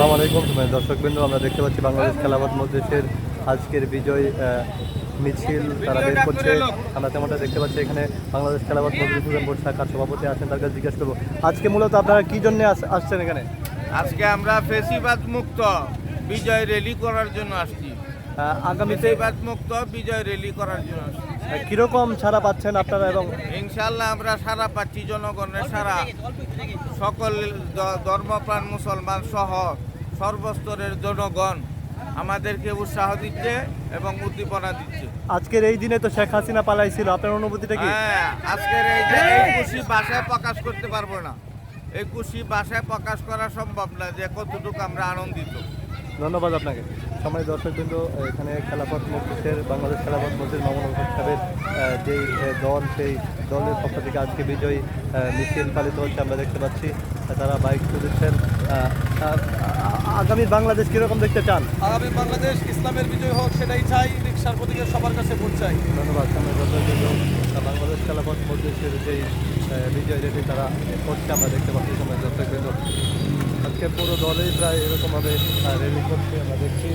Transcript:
আসসালামু আলাইকুম দর্শকবৃন্দ, আমরা দেখতে পাচ্ছি বাংলাদেশ খেলাফত মজলিসের আজকের বিজয় মিছিল তারা বের করছে। আমরা তেমনটা দেখতে পাচ্ছি এখানে বাংলাদেশ খেলাফত মজলিস বোর্ড শাখার সভাপতি আছেন, তার কাছে জিজ্ঞেস করবো আজকে মূলত আপনারা কি জন্য আসছেন এখানে? আজকে আমরা ফেসিবাদ মুক্ত বিজয় র্যালি করার জন্য আসছি। আগামীতে ফেসিবাদ মুক্ত বিজয় র্যালি করার জন্য আসছি। কিরকম ছাড়া পাচ্ছেন আপনারা? এবং ইনশাআল্লাহ আমরা সারা পাচ্ছি, জনগণের সারা, সকল ধর্মপ্রাণ মুসলমান সহ সর্বস্তরের জনগণ আমাদেরকে উৎসাহ দিচ্ছে এবং উদ্দীপনা দিচ্ছে। আজকের এই দিনে তো শেখ হাসিনা পালাইছিল, আপনার অনুভূতিটা কি? হ্যাঁ, আজকের এই খুশি ভাষায় প্রকাশ করতে পারবো না। এই খুশি ভাষায় প্রকাশ করা সম্ভব না যে কতটুকু আমরা আনন্দিত। ধন্যবাদ আপনাকে। সময় দর্শকবৃন্দ, এখানে খেলাফত মজলিসের বাংলাদেশ খেলাফত মজলিস মামুনুল হক সাহেবের যেই দল, সেই দলের পক্ষ থেকে আজকে বিজয়ী মিছিল পালিত হচ্ছে। আমরা দেখতে পাচ্ছি তারা বাইক তুলেছেন। আগামী বাংলাদেশ কীরকম দেখতে চান? আগামী বাংলাদেশ ইসলামের বিজয় হোক, সেটাই চাই। রিক্সার প্রতীকে সবার কাছে ভোট চাই। ধন্যবাদ। সময় দর্শকবৃন্দ, বাংলাদেশ খেলাফত মজলিসের যেই বিজয় রেলি তারা করছে আমরা দেখতে পাচ্ছি। সময় দর্শকবৃন্দ, আজকে পুরো দলেই প্রায় এরকমভাবে রেলি করছে আমরা দেখছি।